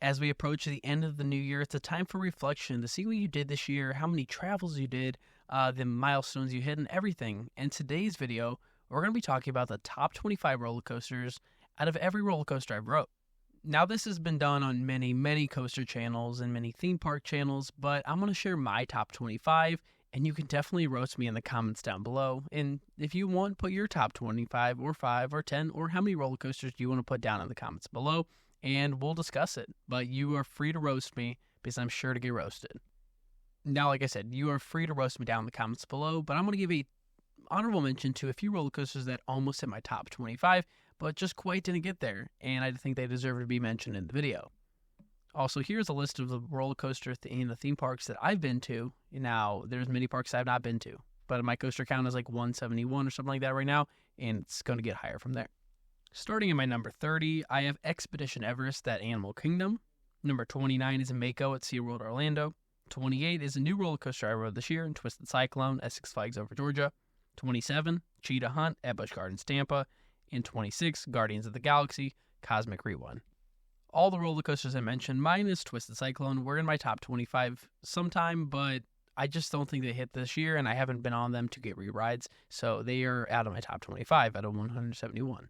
As we approach the end of the new year, it's a time for reflection to see what you did this year, how many travels you did, the milestones you hit, and everything. In today's video, we're going to be talking about the top 25 roller coasters out of every roller coaster I've rode. Now, this has been done on many coaster channels and many theme park channels, but I'm going to share my top 25, and you can definitely roast me in the comments down below. And if you want, put your top 25 or 5 or 10 or how many roller coasters do you want to put down in the comments below, and we'll discuss it. But you are free to roast me because I'm sure to get roasted. Now, like I said, you are free to roast me down in the comments below, but I'm going to give a honorable mention to a few roller coasters that almost hit my top 25, but just quite didn't get there, and I think they deserve to be mentioned in the video. Also, here's a list of the roller coasters in the theme parks that I've been to. Now, there's many parks I've not been to, but my coaster count is like 171 or something like that right now, and it's going to get higher from there. Starting in my number 30, I have Expedition Everest at Animal Kingdom. Number 29 is Mako at SeaWorld Orlando. 28 is a new roller coaster I rode this year in Twisted Cyclone at Six Flags Over Georgia. 27, Cheetah Hunt at Busch Gardens Tampa. And 26, Guardians of the Galaxy Cosmic Rewind. All the roller coasters I mentioned, minus Twisted Cyclone, were in my top 25 sometime, but I just don't think they hit this year, and I haven't been on them to get re-rides, so they are out of my top 25 out of 171.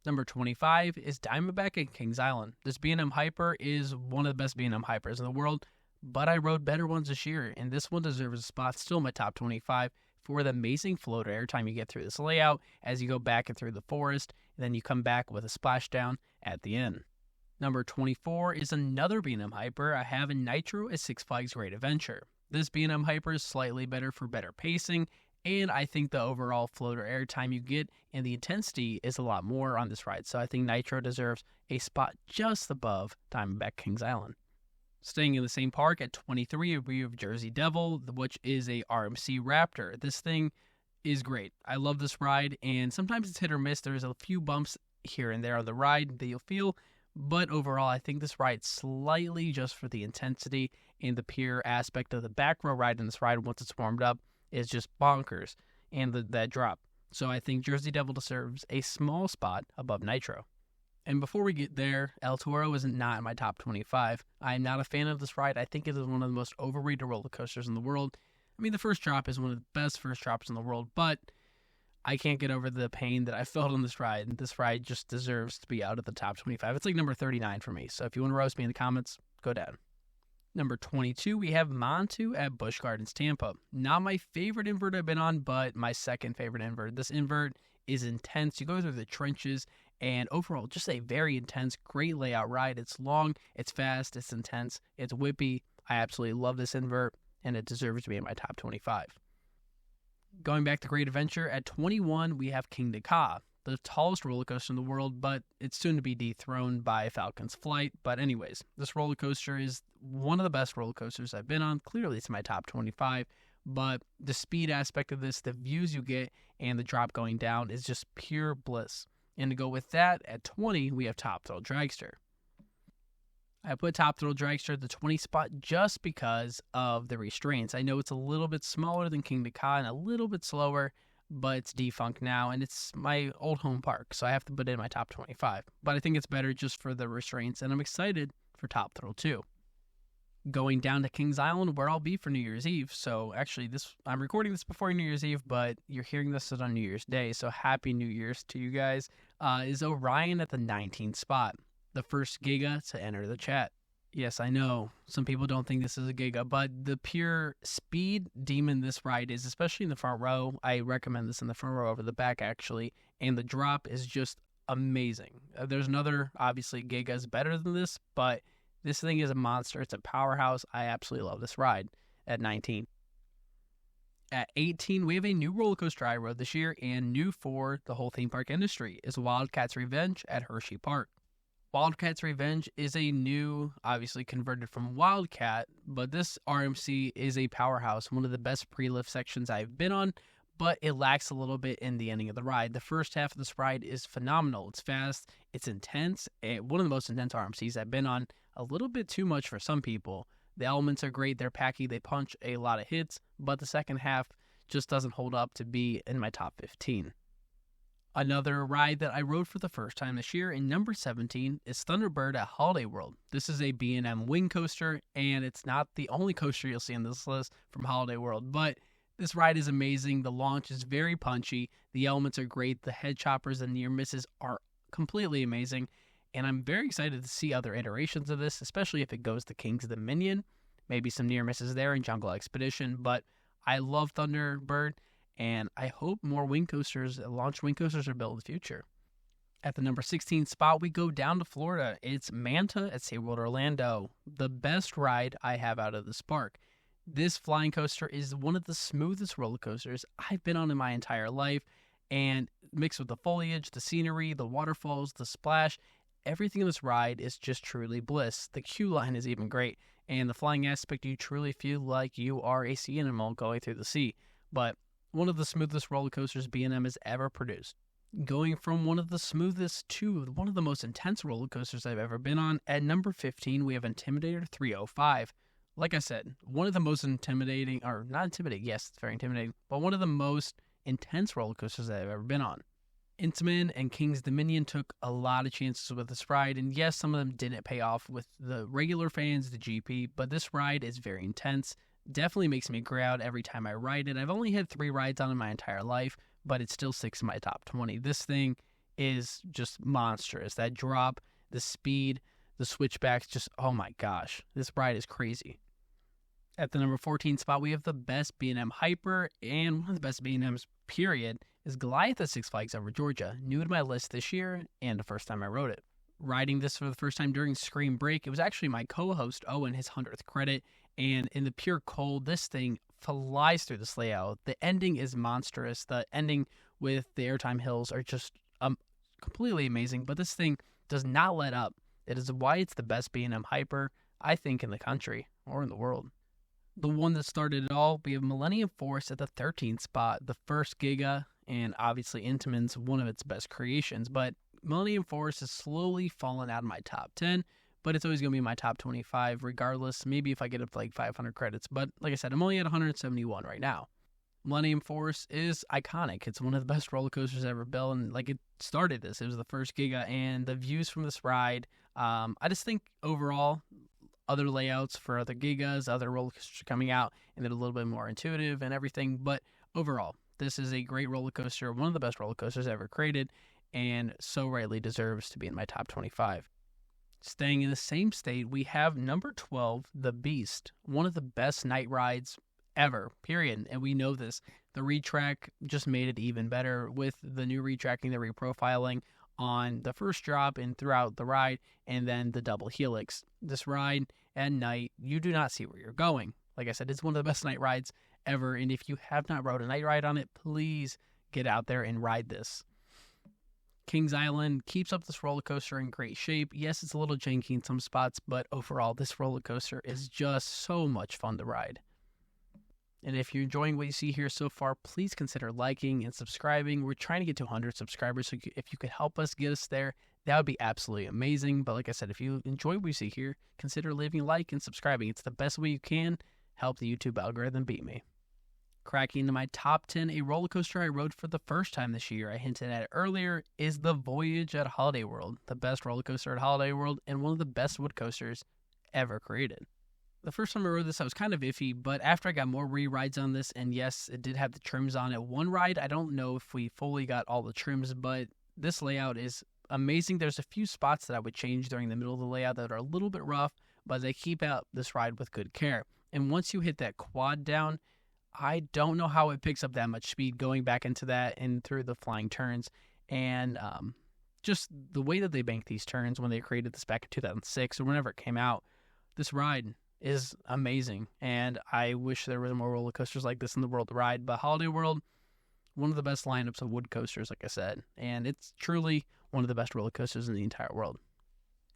Number 25 is Diamondback at Kings Island. This B&M Hyper is one of the best B&M Hypers in the world, but I rode better ones this year, and this one deserves a spot still in my top 25 for the amazing floater every time you get through this layout as you go back and through the forest, and then you come back with a splashdown at the end. Number 24 is another B&M Hyper I have in Nitro at Six Flags Great Adventure. This B&M Hyper is slightly better for better pacing, and I think the overall floater airtime you get and the intensity is a lot more on this ride, so I think Nitro deserves a spot just above Diamondback Kings Island. Staying in the same park at 23, we have Jersey Devil, which is a RMC Raptor. This thing is great. I love this ride, and sometimes it's hit or miss. There's a few bumps here and there on the ride that you'll feel, but overall, I think this ride slightly just for the intensity and the pure aspect of the back row ride in this ride once it's warmed up is just bonkers, and that drop. So I think Jersey Devil deserves a small spot above Nitro. And before we get there, El Toro is not in my top 25. I am not a fan of this ride. I think it is one of the most overrated roller coasters in the world. I mean, the first drop is one of the best first drops in the world, but I can't get over the pain that I felt on this ride. This ride just deserves to be out of the top 25. It's like number 39 for me. So if you want to roast me in the comments, go down. Number 22, we have Montu at Busch Gardens Tampa. Not my favorite invert I've been on, but my second favorite invert. This invert is intense. You go through the trenches, and overall, just a very intense, great layout ride. It's long, it's fast, it's intense, it's whippy. I absolutely love this invert, and it deserves to be in my top 25. Going back to Great Adventure, at 21, we have Kingda Ka, the tallest roller coaster in the world, but it's soon to be dethroned by Falcon's Flight. But anyways, this roller coaster is one of the best roller coasters I've been on. Clearly, it's my top 25, but the speed aspect of this, the views you get, and the drop going down is just pure bliss. And to go with that, at 20, we have Top Thrill Dragster. I put Top Thrill Dragster at the 20 spot just because of the restraints. I know it's a little bit smaller than Kingda Ka and a little bit slower, but it's defunct now, and it's my old home park, so I have to put it in my top 25. But I think it's better just for the restraints, and I'm excited for Top Thrill 2. Going down to Kings Island, where I'll be for New Year's Eve. So actually, I'm recording this before New Year's Eve, but you're hearing this on New Year's Day, so Happy New Year's to you guys. Is Orion at the 19th spot, the first Giga to enter the chat. Yes, I know, some people don't think this is a Giga, but the pure speed demon this ride is, especially in the front row. I recommend this in the front row over the back, actually, and the drop is just amazing. There's another, obviously, Giga's better than this, but this thing is a monster. It's a powerhouse. I absolutely love this ride at 19. At 18, we have a new roller coaster I rode this year, and new for the whole theme park industry, is Wildcats Revenge at Hershey Park. Wildcats Revenge is a new, obviously converted from Wildcat, but this RMC is a powerhouse, one of the best pre-lift sections I've been on, but it lacks a little bit in the ending of the ride. The first half of this ride is phenomenal. It's fast, it's intense, one of the most intense RMCs I've been on, a little bit too much for some people. The elements are great, they're packy, they punch a lot of hits, but the second half just doesn't hold up to be in my top 15. Another ride that I rode for the first time this year in number 17 is Thunderbird at Holiday World. This is a B&M wing coaster, and it's not the only coaster you'll see on this list from Holiday World, but this ride is amazing. The launch is very punchy. The elements are great. The head choppers and near misses are completely amazing, and I'm very excited to see other iterations of this, especially if it goes to King's Dominion. Maybe some near misses there in Jungle Expedition, but I love Thunderbird, and I hope more wing coasters, launch wing coasters, are built in the future. At the number 16 spot, we go down to Florida. It's Manta at SeaWorld Orlando, the best ride I have out of this park. This flying coaster is one of the smoothest roller coasters I've been on in my entire life, and mixed with the foliage, the scenery, the waterfalls, the splash, everything in this ride is just truly bliss. The queue line is even great, and the flying aspect, you truly feel like you are a sea animal going through the sea. But one of the smoothest roller coasters B&M has ever produced. Going from one of the smoothest to one of the most intense roller coasters I've ever been on, at number 15, we have Intimidator 305. Like I said, one of the most intimidating, or not intimidating, yes, it's very intimidating, but one of the most intense roller coasters I've ever been on. Intamin and King's Dominion took a lot of chances with this ride, and yes, some of them didn't pay off with the regular fans, the GP, but this ride is very intense. Definitely makes me gray out every time I ride it. I've only had 3 rides on in my entire life, but it still sticks in my top 20. This thing is just monstrous. That drop, the speed, the switchbacks, just, oh my gosh, this ride is crazy. At the number 14 spot, we have the best B&M Hyper, and one of the best B&Ms, period, is Goliath at Six Flags Over Georgia. New to my list this year, and the first time I rode it. Riding this for the first time during Scream Break, it was actually my co-host, Owen, his 100th credit, and in the pure cold, this thing flies through this layout. The ending is monstrous. The ending with the airtime hills are just completely amazing, but this thing does not let up. It is why it's the best B&M Hyper, I think, in the country or in the world. The one that started it all, we have Millennium Force at the 13th spot, the first Giga, and obviously Intamin's one of its best creations, but Millennium Force has slowly fallen out of my top 10, but it's always going to be my top 25 regardless, maybe if I get up to like 500 credits, but like I said, I'm only at 171 right now. Millennium Force is iconic. It's one of the best roller coasters ever built, and like it started this. It was the first Giga, and the views from this ride, I just think overall, other layouts for other Gigas, other roller coasters coming out, and they're a little bit more intuitive and everything, but overall, this is a great roller coaster, one of the best roller coasters ever created, and so rightly deserves to be in my top 25. Staying in the same state, we have number 12, The Beast, one of the best night rides ever, period. And we know this. The retrack just made it even better with the new retracking, the reprofiling on the first drop and throughout the ride, and then the double helix. This ride at night, you do not see where you're going. Like I said, it's one of the best night rides ever, and if you have not rode a night ride on it, please get out there and ride this. Kings Island keeps up this roller coaster in great shape. Yes, it's a little janky in some spots, but overall, this roller coaster is just so much fun to ride. And if you're enjoying what you see here so far, please consider liking and subscribing. We're trying to get to 100 subscribers, so if you could help us get us there, that would be absolutely amazing. But like I said, if you enjoy what you see here, consider leaving a like and subscribing. It's the best way you can help the YouTube algorithm beat me. Cracking into my top 10, a roller coaster I rode for the first time this year, I hinted at it earlier, is the Voyage at Holiday World, the best roller coaster at Holiday World and one of the best wood coasters ever created. The first time I rode this, I was kind of iffy, but after I got more re-rides on this, and yes, it did have the trims on it. One ride, I don't know if we fully got all the trims, but this layout is amazing. There's a few spots that I would change during the middle of the layout that are a little bit rough, but they keep out this ride with good care. And once you hit that quad down, I don't know how it picks up that much speed going back into that and through the flying turns. And just the way that they bank these turns when they created this back in 2006 or whenever it came out, this ride is amazing. And I wish there were more roller coasters like this in the world to ride. But Holiday World, one of the best lineups of wood coasters, like I said. And it's truly one of the best roller coasters in the entire world.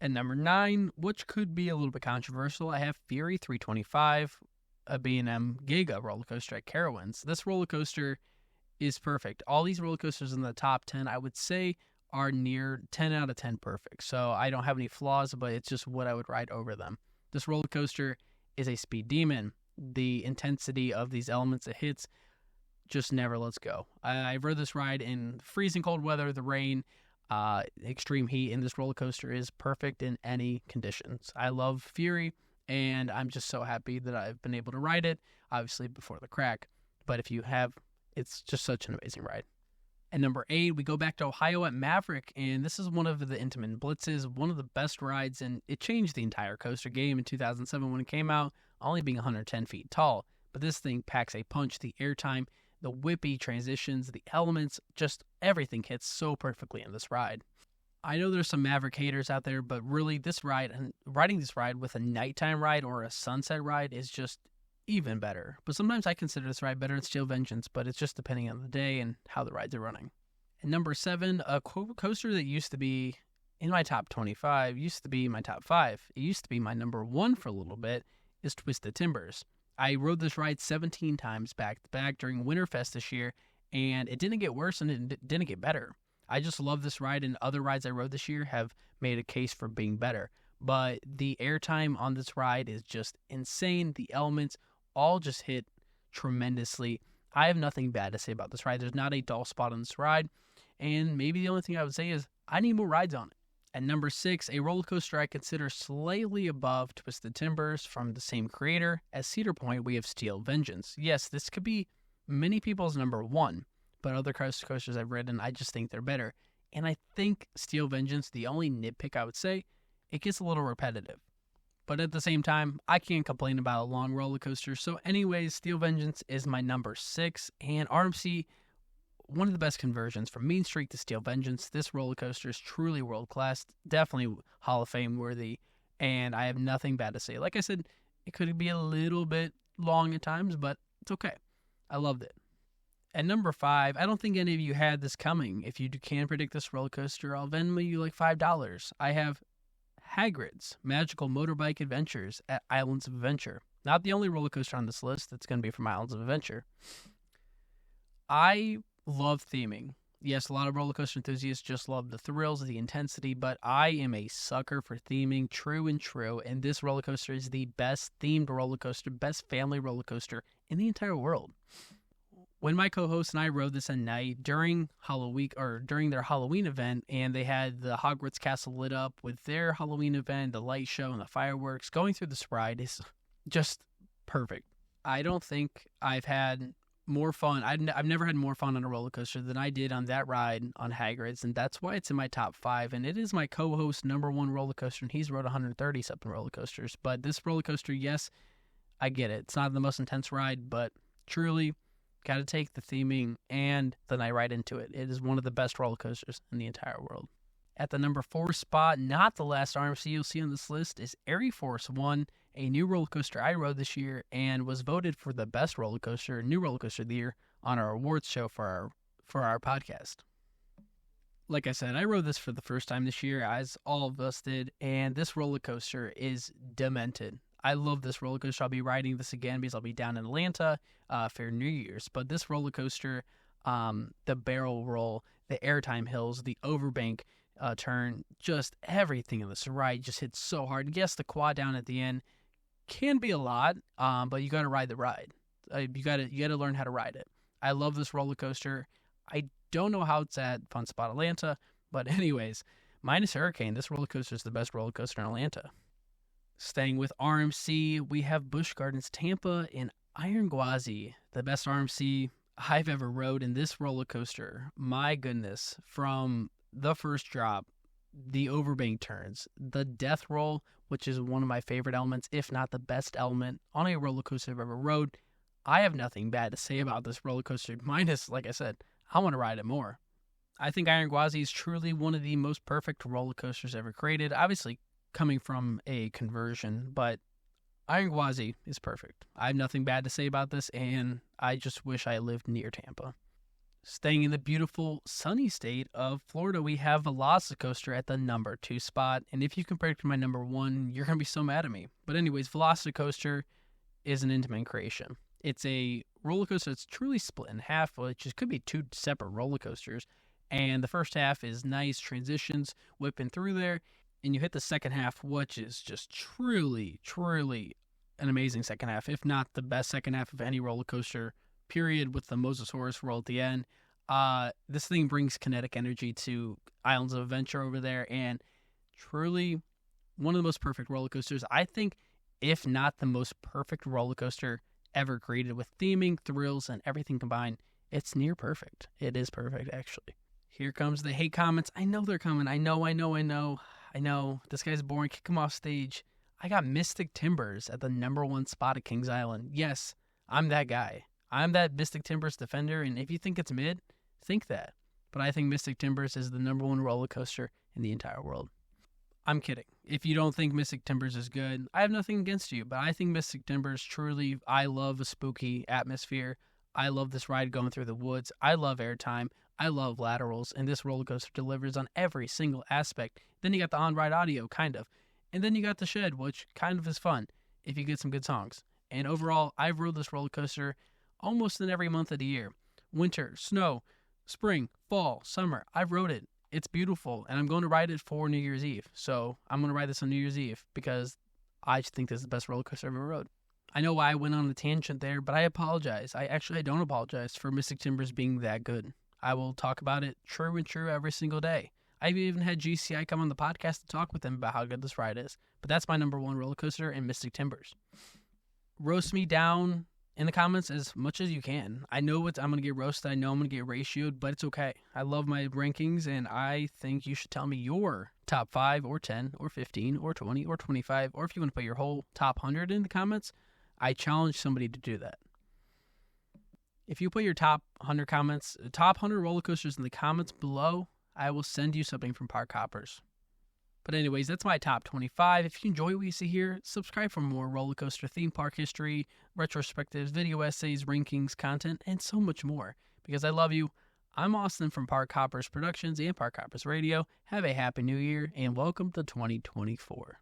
At number 9, which could be a little bit controversial, I have Fury 325. A B&M Giga roller coaster at Carowinds. This roller coaster is perfect. All these roller coasters in the top 10, I would say, are near 10 out of 10 perfect. So I don't have any flaws, but it's just what I would ride over them. This roller coaster is a speed demon. The intensity of these elements it hits just never lets go. I rode this ride in freezing cold weather, the rain, extreme heat, and this roller coaster is perfect in any conditions. I love Fury, and I'm just so happy that I've been able to ride it, obviously before the crack. But if you have, it's just such an amazing ride. At number 8, we go back to Ohio at Maverick, and this is one of the Intamin Blitzes, one of the best rides, and it changed the entire coaster game in 2007 when it came out, only being 110 feet tall. But this thing packs a punch. The airtime, the whippy transitions, the elements, just everything hits so perfectly in this ride. I know there's some Maverick haters out there, but really this ride, and riding this ride with a nighttime ride or a sunset ride is just even better. But sometimes I consider this ride better than Steel Vengeance, but it's just depending on the day and how the rides are running. And number 7, a coaster that used to be in my top 25, used to be my top 5. It used to be my number 1 for a little bit, is Twisted Timbers. I rode this ride 17 times back to back during Winterfest this year, and it didn't get worse and it didn't get better. I just love this ride, and other rides I rode this year have made a case for being better. But the airtime on this ride is just insane. The elements all just hit tremendously. I have nothing bad to say about this ride. There's not a dull spot on this ride. And maybe the only thing I would say is I need more rides on it. At number 6, a roller coaster I consider slightly above Twisted Timbers from the same creator. At Cedar Point, we have Steel Vengeance. Yes, this could be many people's number 1, but other coasters I've ridden, I just think they're better. And I think Steel Vengeance, the only nitpick I would say, it gets a little repetitive. But at the same time, I can't complain about a long roller coaster. So anyways, Steel Vengeance is my number 6. And RMC, one of the best conversions from Mean Streak to Steel Vengeance. This roller coaster is truly world class. Definitely Hall of Fame worthy. And I have nothing bad to say. Like I said, it could be a little bit long at times, but it's okay. I loved it. At number 5, I don't think any of you had this coming. If you can predict this roller coaster, I'll Venmo you like $5. I have Hagrid's Magical Motorbike Adventures at Islands of Adventure. Not the only roller coaster on this list that's going to be from Islands of Adventure. I love theming. Yes, a lot of roller coaster enthusiasts just love the thrills, the intensity, but I am a sucker for theming, true and true, and this roller coaster is the best themed roller coaster, best family roller coaster in the entire world. When my co-host and I rode this at night during Halloween or during their Halloween event, and they had the Hogwarts castle lit up with their Halloween event, the light show and the fireworks, going through this ride is just perfect. I don't think I've had more fun. I've never had more fun on a roller coaster than I did on that ride on Hagrid's, and that's why it's in my top 5. And it is my co-host number 1 roller coaster, and he's rode 130 something roller coasters. But this roller coaster, yes, I get it. It's not the most intense ride, but truly, got to take the theming and the night ride into it. It is one of the best roller coasters in the entire world. At the number 4 spot, not the last RMC you'll see on this list, is Air Force One, a new roller coaster I rode this year and was voted for the best roller coaster, new roller coaster of the year on our awards show for our podcast. Like I said, I rode this for the first time this year, as all of us did, and this roller coaster is demented. I love this roller coaster. I'll be riding this again because I'll be down in Atlanta for New Year's. But this roller coaster, the barrel roll, the airtime hills, the overbank turn, just everything in this ride just hits so hard. Yes, the quad down at the end can be a lot, but you got to ride the ride. You got to learn how to ride it. I love this roller coaster. I don't know how it's at Fun Spot Atlanta, but anyways, minus Hurricane, this roller coaster is the best roller coaster in Atlanta. Staying with RMC, we have Busch Gardens Tampa and Iron Gwazi, the best RMC I've ever rode in this roller coaster. My goodness, from the first drop, the overbank turns, the death roll, which is one of my favorite elements, if not the best element on a roller coaster I've ever rode. I have nothing bad to say about this roller coaster, minus, like I said, I want to ride it more. I think Iron Gwazi is truly one of the most perfect roller coasters ever created. Obviously, coming from a conversion, but Iron Gwazi is perfect. I have nothing bad to say about this, and I just wish I lived near Tampa. Staying in the beautiful sunny state of Florida, we have Velocicoaster at the number 2 spot, and if you can predict my number 1, you're going to be so mad at me. But anyways, Velocicoaster is an Intamin creation. It's a roller coaster that's truly split in half, which could be 2 separate roller coasters, and the first half is nice transitions whipping through there, and you hit the second half, which is just truly, truly an amazing second half, if not the best second half of any roller coaster period with the Mosasaurus roll at the end. This thing brings kinetic energy to Islands of Adventure over there, and truly one of the most perfect roller coasters. I think, if not the most perfect roller coaster ever created, with theming, thrills, and everything combined. It's near perfect. It is perfect, actually. Here comes the hate comments. I know they're coming. I know. This guy's boring. Kick him off stage. I got Mystic Timbers at the #1 spot at Kings Island. Yes, I'm that guy. I'm that Mystic Timbers defender, and if you think it's mid, think that. But I think Mystic Timbers is the #1 roller coaster in the entire world. I'm kidding. If you don't think Mystic Timbers is good, I have nothing against you, but I think Mystic Timbers truly, I love a spooky atmosphere. I love this ride going through the woods. I love airtime. I love laterals, and this roller coaster delivers on every single aspect. Then you got the on-ride audio, kind of. And then you got the shed, which kind of is fun if you get some good songs. And overall, I've rode this roller coaster almost in every month of the year. Winter, snow, spring, fall, summer. I've rode it. It's beautiful, and I'm going to ride it for New Year's Eve. So I'm going to ride this on New Year's Eve because I just think this is the best roller coaster I've ever rode. I know why I went on a tangent there, but I apologize. I don't apologize for Mystic Timbers being that good. I will talk about it true and true every single day. I've even had GCI come on the podcast to talk with them about how good this ride is. But that's my #1 roller coaster in Mystic Timbers. Roast me down in the comments as much as you can. I know I'm going to get roasted. I know I'm going to get ratioed, but it's okay. I love my rankings, and I think you should tell me your top 5 or 10 or 15 or 20 or 25, or if you want to put your whole top 100 in the comments, I challenge somebody to do that. If you put your top 100 comments, top 100 roller coasters in the comments below, I will send you something from Park Hoppers. But anyways, that's my top 25. If you enjoy what you see here, subscribe for more roller coaster theme park history, retrospectives, video essays, rankings, content, and so much more. Because I love you. I'm Austin from Park Hoppers Productions and Park Hoppers Radio. Have a happy new year, and welcome to 2024.